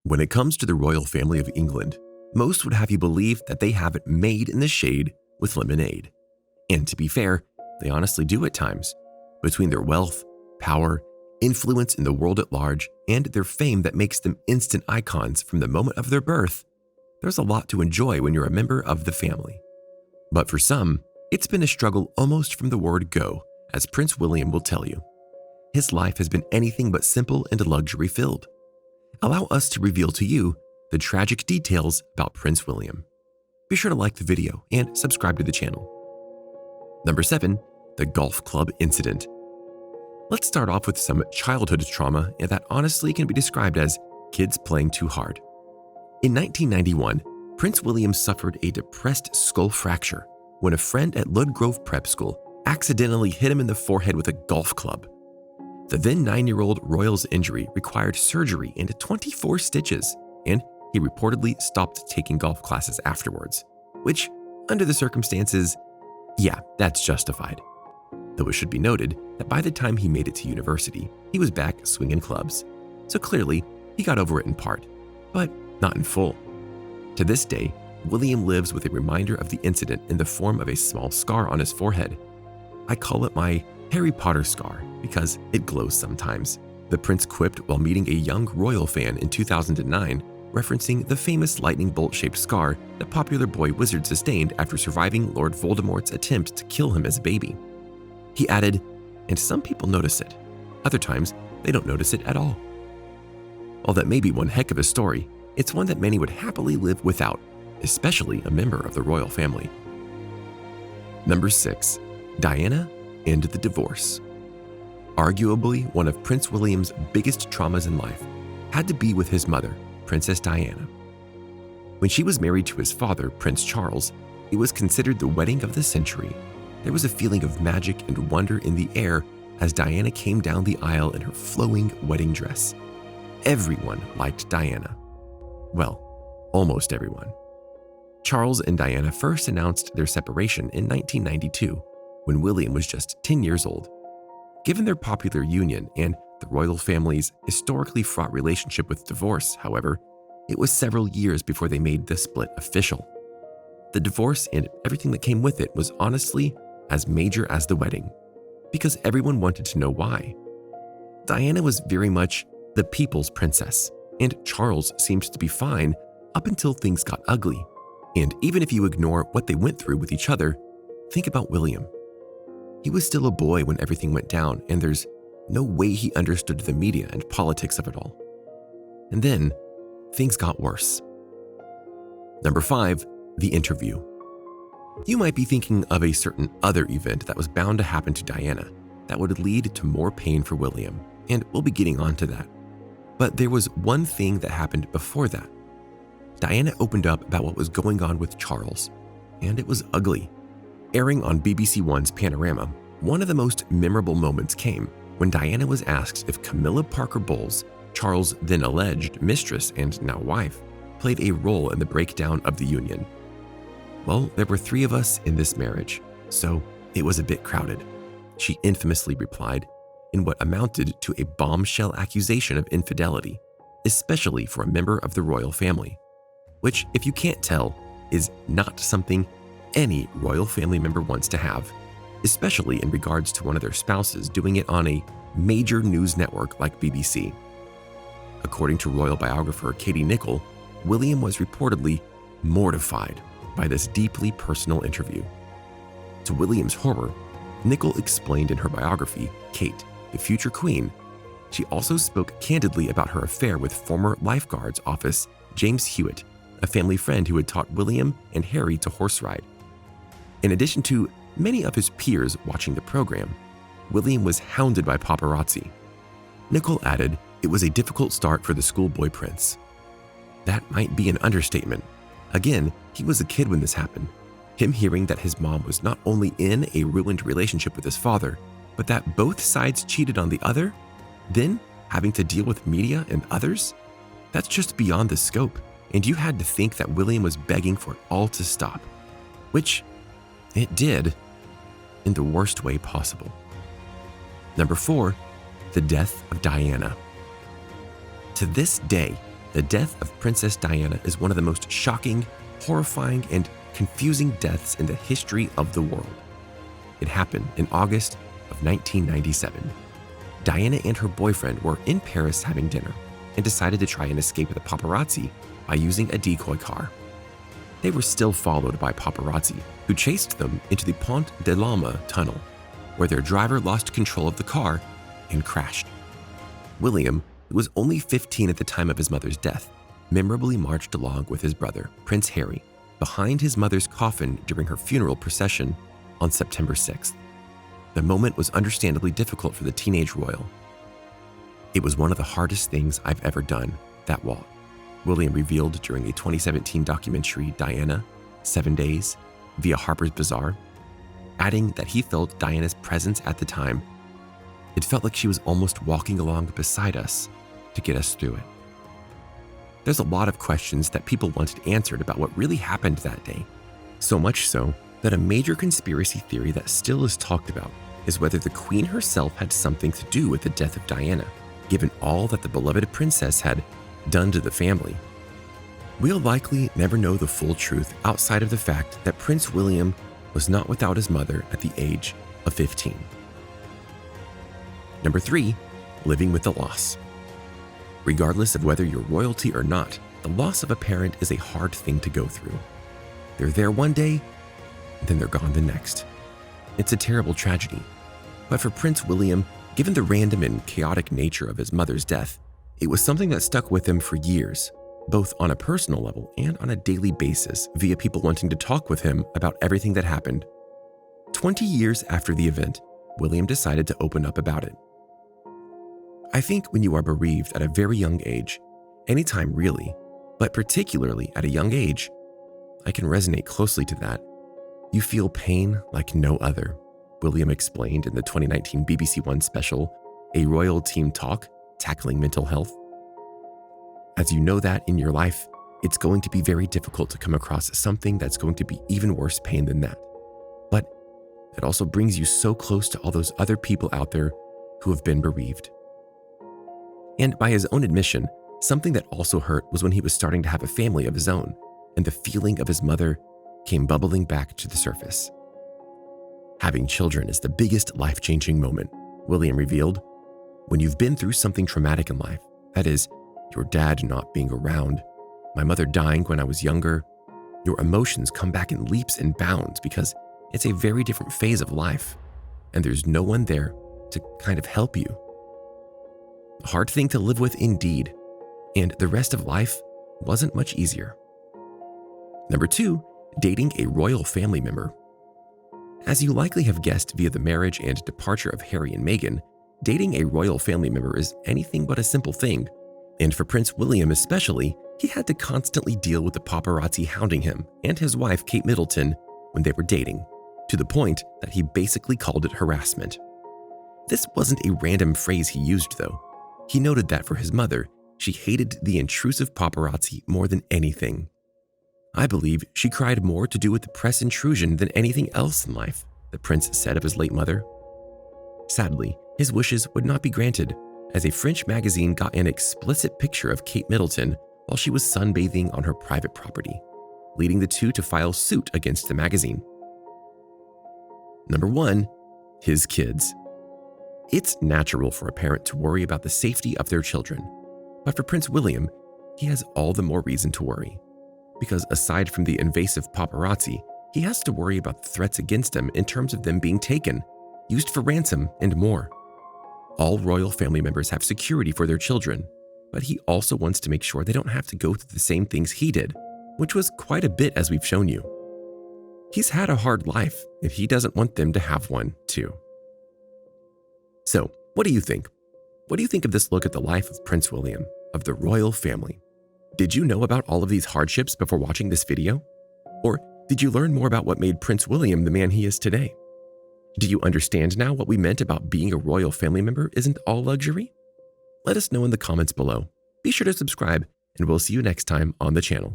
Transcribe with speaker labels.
Speaker 1: When it comes to the royal family of England, most would have you believe that they have it made in the shade with lemonade. And to be fair, they honestly do at times. Between their wealth, power, influence in the world at large, and their fame that makes them instant icons from the moment of their birth, there's a lot to enjoy when you're a member of the family. But for some, it's been a struggle almost from the word go, as Prince William will tell you. His life has been anything but simple and luxury-filled. Allow us to reveal to you the tragic details about Prince William. Be sure to like the video and subscribe to the channel. Number 7, the golf club incident. Let's start off with some childhood trauma that honestly can be described as kids playing too hard. In 1991, Prince William suffered a depressed skull fracture when a friend at Ludgrove Prep School accidentally hit him in the forehead with a golf club. The then 9-year-old royal's injury required surgery and 24 stitches, and he reportedly stopped taking golf classes afterwards, which, under the circumstances, yeah, that's justified. Though it should be noted that by the time he made it to university, he was back swinging clubs. So clearly, he got over it in part, but not in full. To this day, William lives with a reminder of the incident in the form of a small scar on his forehead. I call it my Harry Potter scar because it glows sometimes. The prince quipped while meeting a young royal fan in 2009, referencing the famous lightning bolt-shaped scar the popular boy wizard sustained after surviving Lord Voldemort's attempt to kill him as a baby. He added, "And some people notice it. Other times, they don't notice it at all." While that may be one heck of a story, it's one that many would happily live without, especially a member of the royal family. Number 6, Diana and the divorce. Arguably one of Prince William's biggest traumas in life had to be with his mother, Princess Diana. When she was married to his father, Prince Charles, it was considered the wedding of the century. There was a feeling of magic and wonder in the air as Diana came down the aisle in her flowing wedding dress. Everyone liked Diana. Well, almost everyone. Charles and Diana first announced their separation in 1992, when William was just 10 years old. Given their popular union and the royal family's historically fraught relationship with divorce, however, it was several years before they made the split official. The divorce and everything that came with it was honestly as major as the wedding, because everyone wanted to know why. Diana was very much the people's princess, and Charles seemed to be fine up until things got ugly. And even if you ignore what they went through with each other, think about William. He was still a boy when everything went down, and there's no way he understood the media and politics of it all. And then, things got worse. Number 5, the interview. You might be thinking of a certain other event that was bound to happen to Diana that would lead to more pain for William, and we'll be getting onto that. But there was one thing that happened before that. Diana opened up about what was going on with Charles, and it was ugly. Airing on BBC One's Panorama, one of the most memorable moments came when Diana was asked if Camilla Parker Bowles, Charles' then alleged mistress and now wife, played a role in the breakdown of the union. Well, there were 3 of us in this marriage, so it was a bit crowded, she infamously replied, in what amounted to a bombshell accusation of infidelity, especially for a member of the royal family, which, if you can't tell, is not something any royal family member wants to have, especially in regards to one of their spouses doing it on a major news network like BBC. According to royal biographer Katie Nicholl, William was reportedly mortified by this deeply personal interview. To William's horror, Nicholl explained in her biography, Kate, the future queen, she also spoke candidly about her affair with former lifeguards office James Hewitt, a family friend who had taught William and Harry to horse ride. In addition to many of his peers watching the program, William was hounded by paparazzi. Nicholl added it was a difficult start for the schoolboy prince. That might be an understatement. Again, he was a kid when this happened. Him hearing that his mom was not only in a ruined relationship with his father, but that both sides cheated on the other, then having to deal with media and others, that's just beyond the scope, and you had to think that William was begging for it all to stop, which it did, in the worst way possible. Number 4, the death of Diana. To this day, The death of Princess Diana is one of the most shocking, horrifying, and confusing deaths in the history of the world. It happened in August of 1997. Diana and her boyfriend were in Paris having dinner and decided to try and escape the paparazzi by using a decoy car. They were still followed by paparazzi who chased them into the Pont de l'Alma tunnel, where their driver lost control of the car and crashed. William, who was only 15 at the time of his mother's death, memorably marched along with his brother, Prince Harry, behind his mother's coffin during her funeral procession on September 6th. The moment was understandably difficult for the teenage royal. "It was one of the hardest things I've ever done, that walk," William revealed during a 2017 documentary, Diana, 7 Days, via Harper's Bazaar, adding that he felt Diana's presence at the time. "It felt like she was almost walking along beside us to get us through it." There's a lot of questions that people wanted answered about what really happened that day. So much so that a major conspiracy theory that still is talked about is whether the Queen herself had something to do with the death of Diana, given all that the beloved princess had done to the family. We'll likely never know the full truth outside of the fact that Prince William was not without his mother at the age of 15. Number 3, living with the loss. Regardless of whether you're royalty or not, the loss of a parent is a hard thing to go through. They're there one day, then they're gone the next. It's a terrible tragedy. But for Prince William, given the random and chaotic nature of his mother's death, it was something that stuck with him for years, both on a personal level and on a daily basis via people wanting to talk with him about everything that happened. 20 years after the event, William decided to open up about it. "I think when you are bereaved at a very young age, anytime really, but particularly at a young age, I can resonate closely to that. You feel pain like no other," William explained in the 2019 BBC One special, A Royal Team Talk, Tackling Mental Health. "As you know that in your life, it's going to be very difficult to come across something that's going to be even worse pain than that. But it also brings you so close to all those other people out there who have been bereaved." And by his own admission, something that also hurt was when he was starting to have a family of his own, and the feeling of his mother came bubbling back to the surface. "Having children is the biggest life-changing moment," William revealed. "When you've been through something traumatic in life, that is, your dad not being around, my mother dying when I was younger, your emotions come back in leaps and bounds because it's a very different phase of life, and there's no one there to kind of help you. A hard thing to live with indeed, and the rest of life wasn't much easier." Number 2, dating a royal family member. As you likely have guessed via the marriage and departure of Harry and Meghan, dating a royal family member is anything but a simple thing. And for Prince William especially, he had to constantly deal with the paparazzi hounding him and his wife Kate Middleton when they were dating, to the point that he basically called it harassment. This wasn't a random phrase he used though. He noted that for his mother, she hated the intrusive paparazzi more than anything. "I believe she cried more to do with the press intrusion than anything else in life," the prince said of his late mother. Sadly, his wishes would not be granted, as a French magazine got an explicit picture of Kate Middleton while she was sunbathing on her private property, leading the two to file suit against the magazine. Number 1, his kids. It's natural for a parent to worry about the safety of their children, but for Prince William, he has all the more reason to worry. Because aside from the invasive paparazzi, he has to worry about the threats against him in terms of them being taken, used for ransom, and more. All royal family members have security for their children, but he also wants to make sure they don't have to go through the same things he did, which was quite a bit as we've shown you. He's had a hard life, and he doesn't want them to have one too. So, what do you think? What do you think of this look at the life of Prince William, of the royal family? Did you know about all of these hardships before watching this video? Or did you learn more about what made Prince William the man he is today? Do you understand now what we meant about being a royal family member isn't all luxury? Let us know in the comments below. Be sure to subscribe, and we'll see you next time on the channel.